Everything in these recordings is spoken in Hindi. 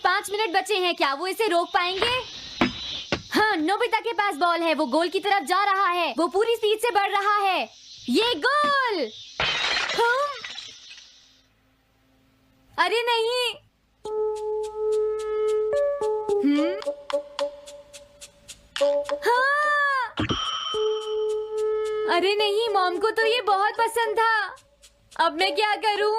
सिर्फ 5 मिनट बचे हैं, क्या वो इसे रोक पाएंगे? हाँ, नोबिता के पास बॉल है, वो गोल की तरफ जा रहा है, वो पूरी स्पीड से बढ़ रहा है। ये गोल! हाँ? अरे नहीं! हाँ! अरे नहीं, मॉम को तो ये बहुत पसंद था। अब मैं क्या करूं?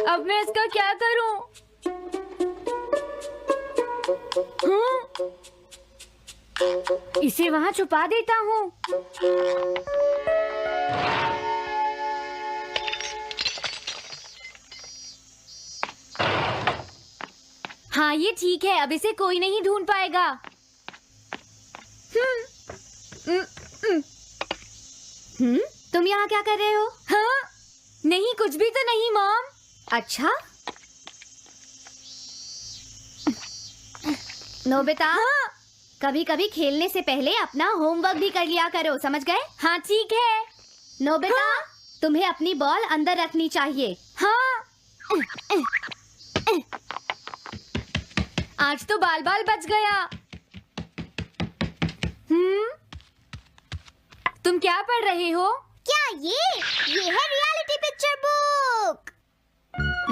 अब मैं इसका क्या करूं? इसे वहां छुपा देता हूँ। हाँ, ये ठीक है, अब इसे कोई नहीं ढूंढ पाएगा। तुम यहाँ क्या कर रहे हो? हाँ? नहीं, कुछ भी तो नहीं मॉम। अच्छा? नोबिता, हाँ? कभी कभी खेलने से पहले अपना होमवर्क भी कर लिया करो, समझ गए? हाँ ठीक है। नोबिता, हाँ? तुम्हें अपनी बॉल अंदर रखनी चाहिए। हाँ। आज तो बाल बाल बच गया। तुम क्या पढ़ रहे हो? क्या ये है reality picture book.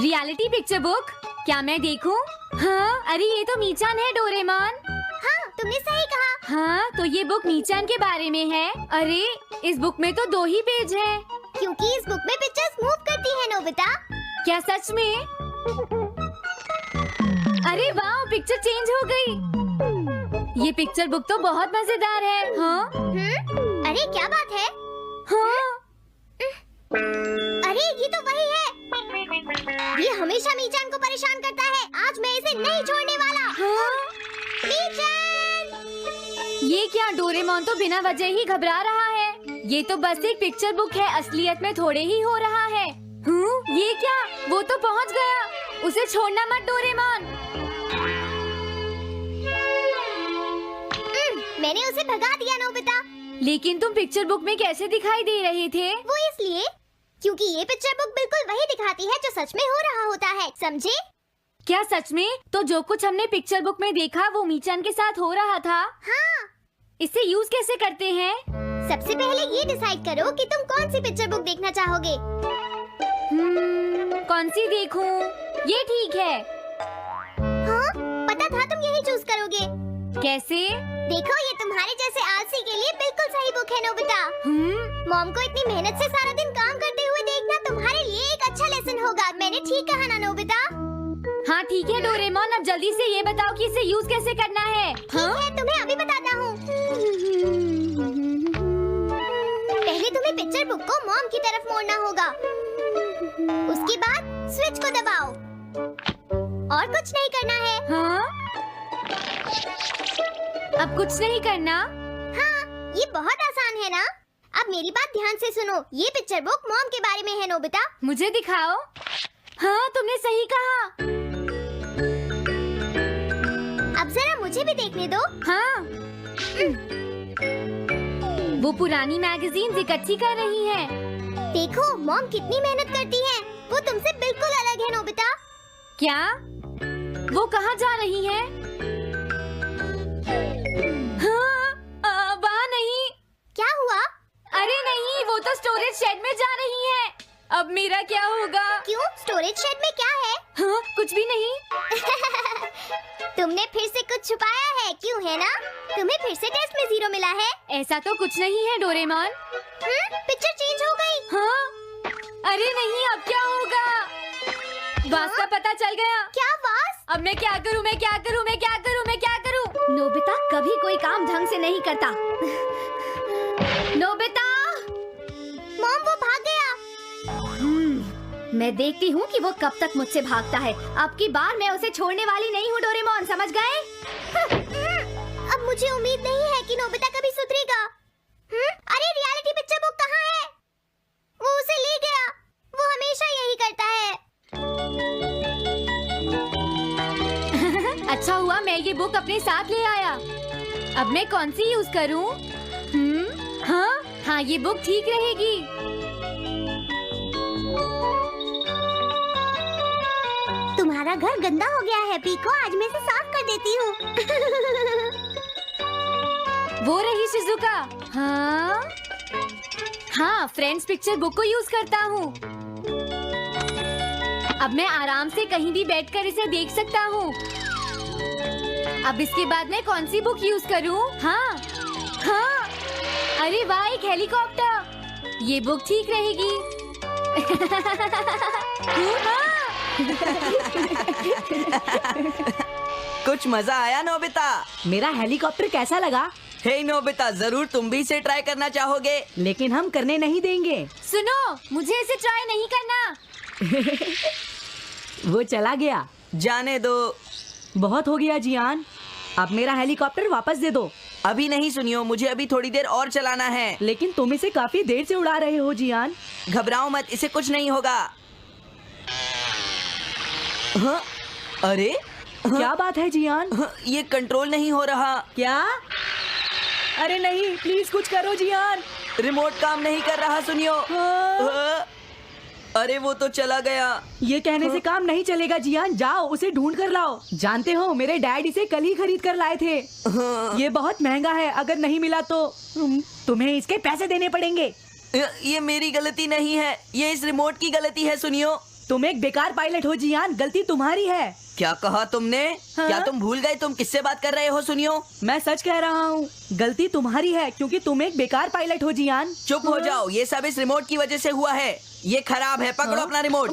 Reality picture book? क्या मैं देखूं? हाँ, अरे ये तो मीचान है, डोरेमोन। हाँ, तुमने सही कहा। हाँ, तो ये बुक मीचान के बारे में है। अरे इस बुक में तो 2 ही पेज हैं। क्योंकि इस बुक में पिक्चर्स मूव करती है नोबिता। क्या सच में? अरे वाह, पिक्चर चेंज हो गई। ये पिक्चर बुक तो बहुत मजेदार है। हाँ? अरे क्या बात है? हाँ? अरे ये तो वही है। ये हमेशा मीचान को परेशान करता है। आज मैं इसे नहीं छोड़ने वाला। हाँ? मीचान! ये क्या, डोरेमोन तो बिना वजह ही घबरा रहा है। ये तो बस एक पिक्चर बुक है, असलियत में थोड़े ही हो रहा है। ये क्या, वो तो पहुंच गया। उसे छोड़ना मत डोरेमोन। मैंने उसे भगा दिया नोबिता। लेकिन तुम पिक्चर बुक में कैसे दिखाई दे रहे थे? वो इसलिए क्योंकि ये पिक्चर बुक बिल्कुल वही दिखाती है जो सच में हो रहा होता है, समझे? क्या सच में? तो जो कुछ हमने पिक्चर बुक में देखा वो मीचान के साथ हो रहा था? हाँ। इसे यूज कैसे करते हैं? सबसे पहले ये डिसाइड करो कि तुम कौन सी पिक्चर बुक देखना चाहोगे। कौन सी देखूं? ये ठीक है। हाँ, पता था तुम यही चूज करोगे। कैसे? देखो, ये तुम्हारे जैसे आलसी के लिए बिल्कुल सही बुक है नोबिता। मॉम को इतनी मेहनत से सारा दिन काम करते हुए देखना तुम्हारे लिए एक अच्छा लेसन होगा। मैंने ठीक कहा ना नोबिता? हाँ ठीक है डोरेमोन, अब जल्दी से ये बताओ कि इसे यूज कैसे करना है। ठीक है, तुम्हें अभी बताता हूँ। पहले तुम्हें पिक्चर बुक को मॉम की तरफ मोड़ना होगा। उसके बाद स्विच को दबाओ। और कुछ नहीं करना है। हाँ? अब कुछ नहीं करना? हाँ, ये बहुत आसान है ना? अब मेरी बात ध्यान से सुनो। ये पिक्चर बुक मॉम के बारे में है नोबिता। मुझे दिखाओ। हाँ, तुमने सही कहा। अब जरा मुझे भी देखने दो। हाँ। वो पुरानी मैगजीन्स इकट्ठी कर रही है। देखो, मॉम कितनी मेहनत करती है। वो तुमसे बिल्कुल अलग है नोबिता। क्या? वो कहाँ जा रही है? हाँ, वहाँ नहीं। क्या हुआ? अरे नहीं, वो तो स्टोरेज शेड में जा रही है। अब मेरा क्या होगा? क्यों? स्टोरेज शेड में क्या है? हाँ, कुछ भी नहीं। तुमने फिर से कुछ छुपाया है, क्यों है ना? तुम्हें फिर से टेस्ट में 0 मिला है। ऐसा तो कुछ नहीं है डोरेमोन। पिक्चर चेंज हो गई। हाँ? अरे नहीं, अब क्या होगा? वास का पता चल गया। क्या वास? अब मैं क्या करूँ? मैं क्या करूँ? मैं क्या करूँ? मैं क्या करूँ? नोबिता कभी कोई काम ढंग से नहीं करता। नोबिता! मॉम, वो भाग गया। मैं देखती हूँ कि वो कब तक मुझसे भागता है। अब की बार मैं उसे छोड़ने वाली नहीं हूँ डोरेमोन, समझ गए? अब मुझे उम्मीद नहीं है कि नोबिता कभी सुधरेगा। अरे रियलिटी पिक्चर बुक कहाँ है? वो उसे ले गया। वो हमेशा यही करता है। अच्छा हुआ मैं ये बुक अपने साथ ले आया। अब मैं कौन सी यूज करूँ? हाँ, ये बुक ठीक रहेगी। तुम्हारा घर गंदा हो गया है पीको, आज मैं इसे साफ कर देती हूँ। वो रही शिजुका। हाँ, फ्रेंड्स पिक्चर बुक को यूज करता हूँ। अब मैं आराम से कहीं भी बैठकर इसे देख सकता हूँ। अब इसके बाद मैं कौन सी बुक यूज करूँ? हाँ, अरे वाह, एक हेलीकॉप्टर। ये बुक ठीक रहेगी। कुछ मजा आया नोबिता? मेरा हेलीकॉप्टर कैसा लगा? हे नोबिता, जरूर तुम भी इसे ट्राई करना चाहोगे। लेकिन हम करने नहीं देंगे। सुनो, मुझे इसे ट्राई नहीं करना। वो चला गया। जाने दो। बहुत हो गया जियान, अब मेरा हेलीकॉप्टर वापस दे दो। अभी नहीं सुनियो, मुझे अभी थोड़ी देर और चलाना है। लेकिन तुम इसे काफी देर से उड़ा रहे हो जियान। घबराओ मत, इसे कुछ नहीं होगा। हाँ? अरे क्या बात है जियान? ये कंट्रोल नहीं हो रहा। क्या? अरे नहीं, प्लीज कुछ करो जियान। रिमोट काम नहीं कर रहा, सुनियो। हाँ? अरे वो तो चला गया। ये कहने से काम नहीं चलेगा जियान, जाओ उसे ढूंढ कर लाओ। जानते हो मेरे डैड इसे कल ही खरीद कर लाए थे। ये बहुत महंगा है, अगर नहीं मिला तो तुम्हें इसके पैसे देने पड़ेंगे। ये मेरी गलती नहीं है, ये इस रिमोट की गलती है, सुनियो। तुम एक बेकार पायलट हो जियान, गलती तुम्हारी है। क्या कहा तुमने? हाँ? क्या तुम भूल गए तुम किससे बात कर रहे हो? सुनियो, मैं सच कह रहा हूँ, गलती तुम्हारी है क्योंकि तुम एक बेकार पायलट हो जियान। चुप हो जाओ, ये सब इस रिमोट की वजह से हुआ है। ये खराब है, पकड़ो अपना रिमोट।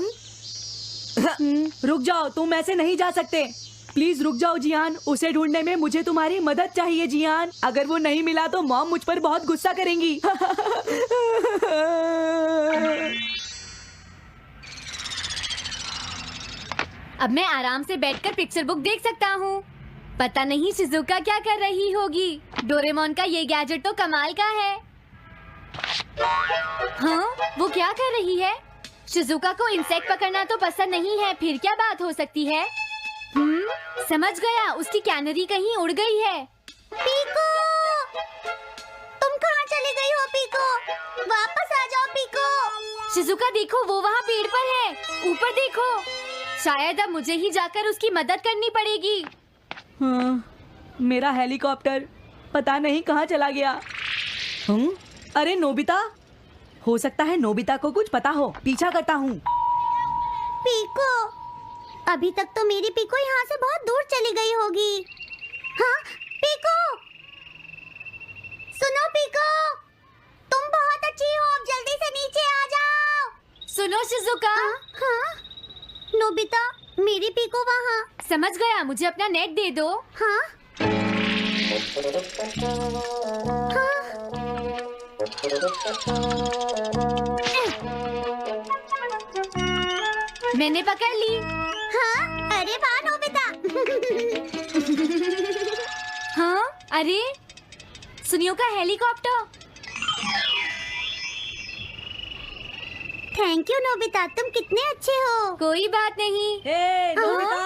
रुक जाओ, तुम ऐसे नहीं जा सकते। प्लीज रुक जाओ जियान, उसे ढूंढने में मुझे तुम्हारी मदद चाहिए जियान। अगर वो नहीं मिला तो मॉम मुझ पर बहुत गुस्सा करेंगी। अब मैं आराम से बैठकर पिक्चर बुक देख सकता हूँ। पता नहीं शिजुका क्या कर रही होगी। डोरेमोन का ये गैजेट तो कमाल का है। हाँ, वो क्या कर रही है? शिजुका को इंसेक्ट पकड़ना तो पसंद नहीं है, फिर क्या बात हो सकती है? समझ गया, उसकी कैनरी कहीं उड़ गई है। पीको, तुम कहाँ चली गई हो पीको? वापस आ जाओ पीको। शिजुका देखो, वो वहाँ पेड़ पर है, ऊपर देखो। शायद अब मुझे ही जाकर उसकी मदद करनी पड़ेगी। हाँ, मेरा हेलीकॉप्टर पता नहीं कहाँ चला गया। अरे नोबिता, हो सकता है नोबिता को कुछ पता हो, पीछा करता हूँ। पीको, अभी तक तो मेरी पीको यहाँ से बहुत दूर चली गई होगी। हाँ, पीको, सुनो पीको, तुम बहुत अच्छी हो, अब जल्दी से नीचे आ जाओ। सुनो शिजुका। हाँ, नोबिता, मेरी पीको वहाँ। समझ गया, मुझे अपना नेट दे दो। हाँ? हाँ? मैंने पकड़ ली। हाँ? अरे वाह नोबिता। हाँ, अरे सुनियो का हेलीकॉप्टर। थैंक यू नोबिता, तुम कितने अच्छे हो। कोई बात नहीं। हे नोबिता,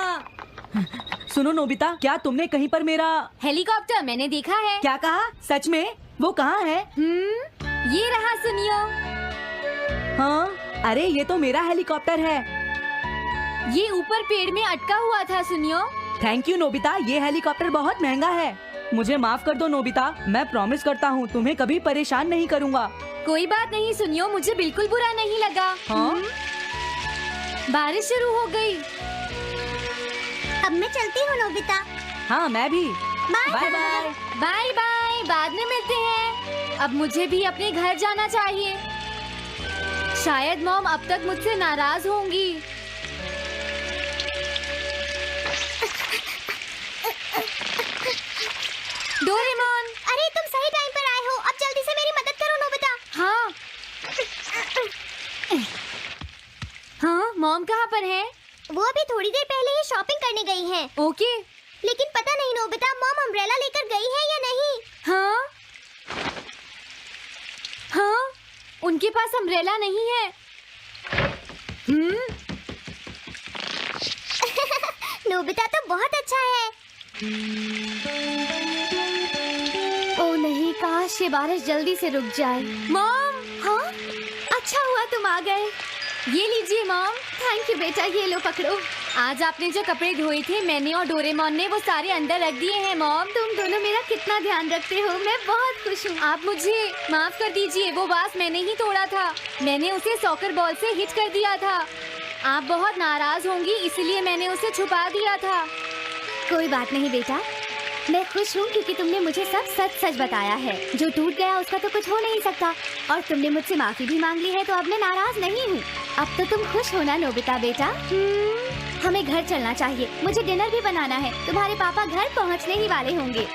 सुनो नोबिता, क्या तुमने कहीं पर मेरा हेलीकॉप्टर मैंने देखा है। क्या कहा? सच में? वो कहाँ है? ये रहा सुनियो। हाँ, अरे ये तो मेरा हेलीकॉप्टर है। ये ऊपर पेड़ में अटका हुआ था सुनियो। थैंक यू नोबिता, ये हेलीकॉप्टर बहुत महंगा है। मुझे माफ कर दो नोबिता, मैं प्रॉमिस करता हूँ तुम्हें कभी परेशान नहीं करूँगा। कोई बात नहीं सुनियो, मुझे बिल्कुल बुरा नहीं लगा। हाँ? बारिश शुरू हो गई। अब मैं चलती हूँ नोबिता। हाँ, मैं भी। Bye bye bye. Bye bye, बाद में मिलते हैं। अब मुझे भी अपने घर जाना चाहिए। शायद मॉम अब तक मुझसे नाराज होंगी। डोरेमोन, अरे तुम सही टाइम पर आए हो, अब जल्दी से मेरी मदद करो नोबिता। हाँ। हाँ, वो अभी थोड़ी देर पहले ही शॉपिंग करने गई हैं। ओके। लेकिन पता नहीं नोबिता, मॉम अम्ब्रेला लेकर गई है या नहीं। हाँ हाँ, उनके पास अम्ब्रेला नहीं है। नोबिता तो बहुत अच्छा है। ओ नहीं, काश ये बारिश जल्दी से रुक जाए। मॉम। हाँ, अच्छा हुआ तुम आ गए। ये लीजिए मॉम। थैंक यू बेटा, ये लो पकड़ो। आज आपने जो कपड़े धोए थे मैंने और डोरेमोन ने वो सारे अंदर रख दिए हैं मॉम। तुम दोनों मेरा कितना ध्यान रखते हो, मैं बहुत खुश हूँ। आप मुझे माफ कर दीजिए, वो वास मैंने ही तोड़ा था। मैंने उसे सॉकर बॉल से हिट कर दिया था। आप बहुत नाराज होंगी इसलिए मैंने उसे छुपा दिया था। कोई बात नहीं बेटा, मैं खुश हूँ क्योंकि तुमने मुझे सब सच सच बताया है। जो टूट गया उसका तो कुछ हो नहीं सकता, और तुमने मुझसे माफी भी मांग ली है, तो अब मैं नाराज नहीं हूँ। अब तो तुम खुश हो ना नोबिता बेटा? हमें घर चलना चाहिए, मुझे डिनर भी बनाना है। तुम्हारे पापा घर पहुँचने ही वाले होंगे।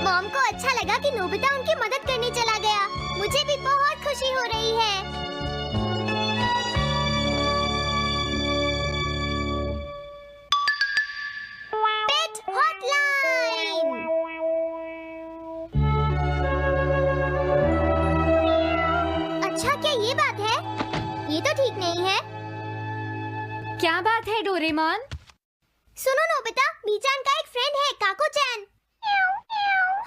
मॉम को अच्छा लगा कि नोबिता उनकी मदद करने चला गया। मुझे भी बहुत खुशी हो रही है। पेट हॉटलाइन। अच्छा, क्या ये बात है? ये तो ठीक नहीं है। क्या बात है डोरेमोन? सुनो नोबिता, मीचान का एक फ्रेंड है, काको-चैन।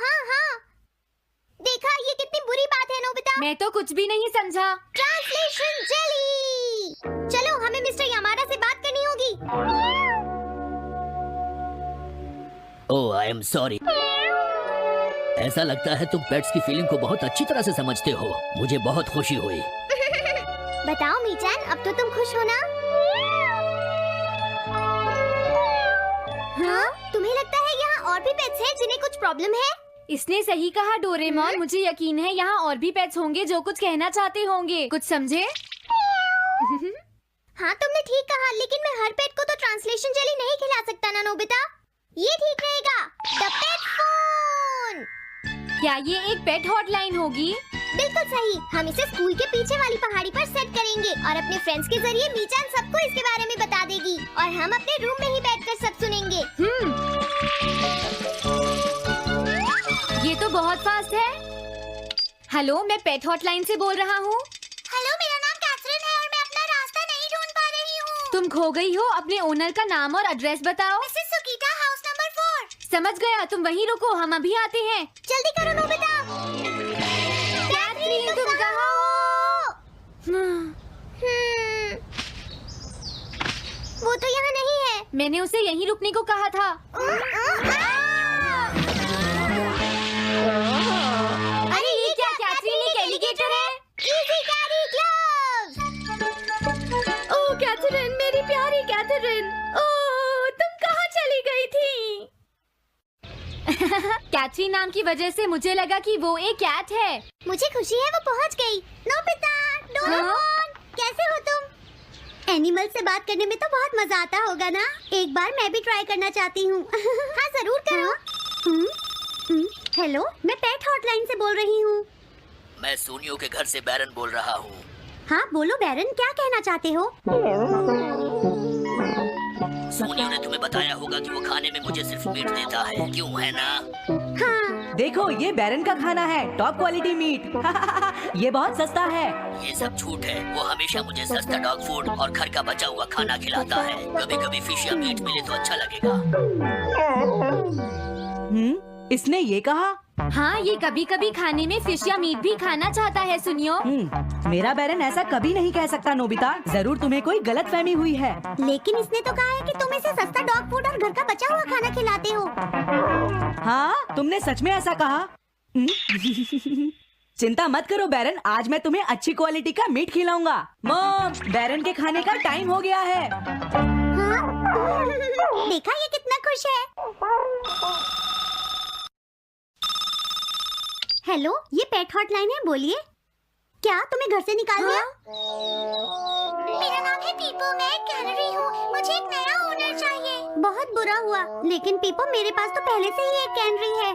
हाँ हाँ, देखा, ये कितनी बुरी बात है नोबिता। मैं तो कुछ भी नहीं समझा। Translation jelly. चलो, हमें मिस्टर यामाडा से बात करनी होगी। ओह आई एम सॉरी। ऐसा लगता है तुम पेट्स की फीलिंग को बहुत अच्छी तरह से समझते हो। मुझे बहुत खुशी हुई। बताओ मीचान, अब तो तुम खुश हो ना? हाँ? तुम्हें लगता है यहाँ और भी पेट्स हैं जिन्हें कुछ प्रॉब्लम है? इसने सही कहा डोरेमोन, मुझे यकीन है यहाँ और भी पेट्स होंगे जो कुछ कहना चाहते होंगे। कुछ समझे? हाँ, तुमने ठीक कहा, लेकिन मैं हर पेट को तो ट्रांसलेशन जेली नहीं खिला सकता ना नोबिता। ये ठीक रहेगा। The pet phone. क्या ये एक पेट हॉटलाइन होगी? बिल्कुल सही। हम इसे स्कूल के पीछे वाली पहाड़ी पर सेट करेंगे और अपने फ्रेंड्स के जरिए मीचान सबको इसके बारे में बता देगी और हम अपने रूम में ही बैठकर सब सुनेंगे। ये तो बहुत फास्ट है। हेलो, मैं पेट हॉटलाइन से बोल रहा हूँ। हेलो, मेरा नाम कैथरीन है और मैं अपना रास्ता नहीं ढूंढ पा रही हूँ। तुम खो गई हो, अपने ओनर का नाम और एड्रेस बताओ। मिसेस सुकीटा, हाउस नंबर 4। समझ गया, तुम वहीं रुको, हम अभी आते हैं। जल्दी करो नोबिता। कैथरीन, तुम कहाँ हो? वो तो यहाँ नहीं है। मैंने उसे यहीं रुकने को कहा था। अरे ये क्या, कैथरीन एक एलिगेटर है। Easy carry gloves. Oh Catherine, मेरी प्यारी कैथरीन, ओह तुम कहाँ चली गई थी? कैथरीन नाम की वजह से मुझे लगा कि वो एक कैट है। मुझे खुशी है वो पहुंच गई। नोबिता, डोरेमोन, कैसे हो तुम? एनिमल से बात करने में तो बहुत मजा आता होगा ना? एक बार मैं भी ट्राई करना चाहती हूँ। हाँ जरूर करो। हेलो, मैं पेट हॉटलाइन से बोल रही हूँ। मैं सोनियो के घर से बैरन बोल रहा हूँ। हाँ बोलो बैरन, क्या कहना चाहते हो? सोनियो ने तुम्हें बताया होगा कि वो खाने में मुझे सिर्फ मीट देता है, क्यों है ना? हाँ। देखो, ये बैरन का खाना है, टॉप क्वालिटी मीट। ये बहुत सस्ता है। ये सब झूठ है। वो हमेशा मुझे सस्ता डॉग फूड और घर का बचा हुआ खाना खिलाता है। कभी कभी फिश या मीट मिले तो अच्छा लगेगा। इसने ये कहा? हाँ, ये कभी कभी खाने में फिश या मीट भी खाना चाहता है। सुनियो, मेरा बैरन ऐसा कभी नहीं कह सकता नोबिता। जरूर तुम्हें कोई गलतफहमी हुई है। लेकिन इसने तो कहा है कि तुम इसे सस्ता डॉग फूड और घर का बचा हुआ खाना खिलाते हो। हाँ, तुमने सच में ऐसा कहा? चिंता मत करो बैरन, आज मैं तुम्हें अच्छी क्वालिटी का मीट खिलाऊंगा। मॉम, बैरन के खाने का टाइम हो गया है। हाँ? देखा, ये कितना खुश है। हेलो, ये पेट हॉटलाइन है, बोलिए। क्या तुम्हें घर से निकाल दिया? मेरा नाम है पीपो, मैं एक कैनरी हूँ। मुझे एक नया ओनर चाहिए। बहुत बुरा हुआ, लेकिन पीपो मेरे पास तो पहले से ही एक कैनरी है।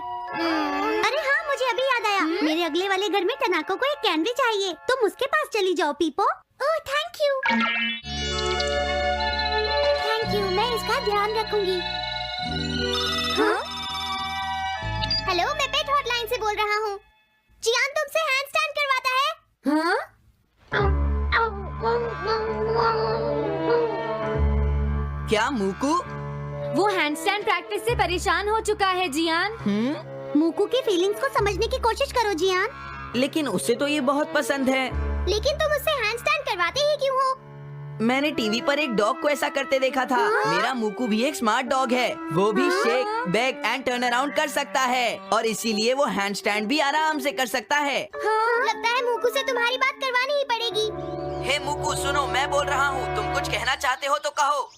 अरे हाँ, मुझे अभी याद आया। मेरे अगले वाले घर में तनाको को एक कैंडी चाहिए, तुम उसके पास चली जाओ पीपो। Oh thank you. Thank you, मैं इसका ध्यान रखूंगी। हेलो, मैं पेट हॉटलाइन से बोल रहा हूँ। जियान तुमसे हैंडस्टैंड करवाता है। हाँ? क्या मूकू? वो हैंडस्टैंड प्रैक्टिस से परेशान हो चुका है जियान। मूकू की फीलिंग्स को समझने की कोशिश करो जियान। लेकिन उसे तो ये बहुत पसंद है। लेकिन तुम उससे हैंडस्टैंड करवाते ही क्यों हो? मैंने टीवी पर एक डॉग को ऐसा करते देखा था। मेरा मूकू भी एक स्मार्ट डॉग है। वो भी shake, back and turn around कर सकता है और इसीलिए वो हैंडस्टैंड भी आराम से कर सकता है। लगता है मूकू से तुम्हारी बात करवानी ही पड़ेगी। हे मूकू सुनो, मैं बोल रहा हूँ, तुम कुछ कहना चाहते हो तो कहो।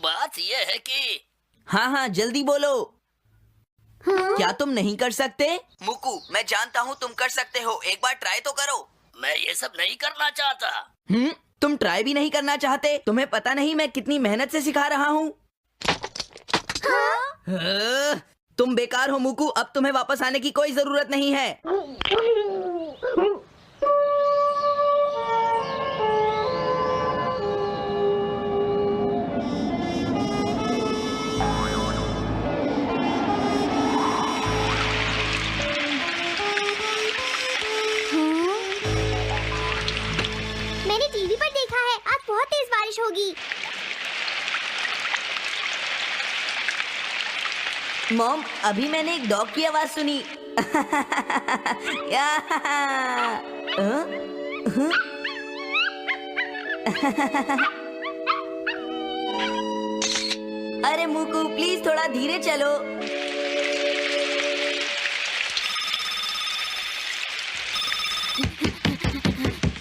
बात ये है कि हाँ हाँ जल्दी बोलो। क्या तुम नहीं कर सकते? मूकू मैं जानता हूँ तुम कर सकते हो, एक बार ट्राई तो करो। मैं ये सब नहीं करना चाहता। तुम ट्राई भी नहीं करना चाहते? तुम्हें पता नहीं मैं कितनी मेहनत से सिखा रहा हूँ। तुम बेकार हो मूकू, अब तुम्हें वापस आने की कोई जरूरत नहीं है। मैंने टीवी पर देखा है, आज बहुत तेज बारिश होगी। मॉम, अभी मैंने एक डॉग की आवाज सुनी। अरे मूकू प्लीज थोड़ा धीरे चलो।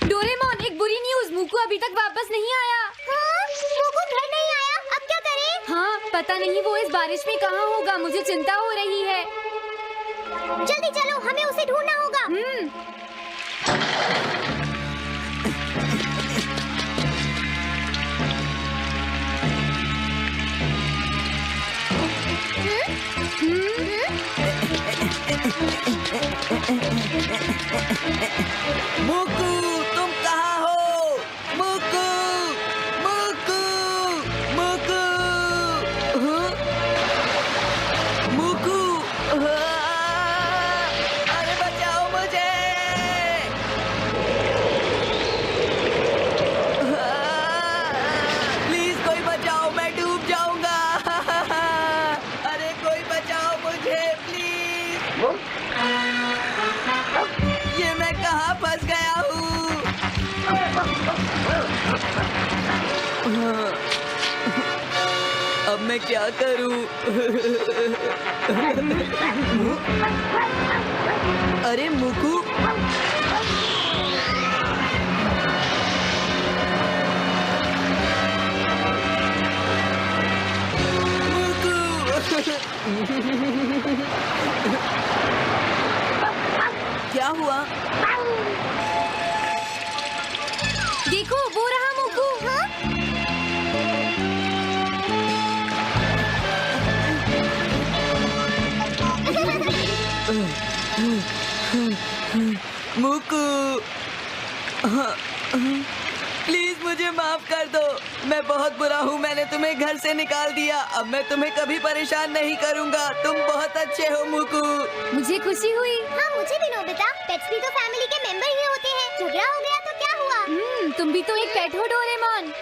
डोरेमोन, एक बुरी न्यूज़, मूकू अभी तक वापस नहीं आया। मूकू घर नहीं आया, अब क्या करें? हाँ, पता नहीं वो इस बारिश में कहाँ होगा, मुझे चिंता हो रही है। जल्दी चलो, हमें उसे ढूंढना होगा। मूकू तुम कहाँ हो? मूकू मूकू मूकू मूकू, अरे बचाओ मुझे। प्लीज कोई बचाओ, मैं डूब जाऊंगा। अरे कोई बचाओ मुझे प्लीज। ये मैं कहाँ फंस गया हूँ? अब मैं क्या करूँ? अरे मूकू, क्या हुआ? देखो, वो रहा मूकू। मूकू प्लीज मुझे माफ कर दो, मैं बहुत बुरा हूँ। मैंने तुम्हें घर से निकाल दिया, अब मैं तुम्हें कभी परेशान नहीं करूँगा। तुम बहुत अच्छे हो मूकू। मुझे खुशी हुई। हाँ मुझे भी नोबिता, पेट्स भी तो फैमिली के मेंबर ही होते हैं। झगड़ा हो गया तो क्या हुआ? तुम भी तो एक पेट हो डोरेमोन।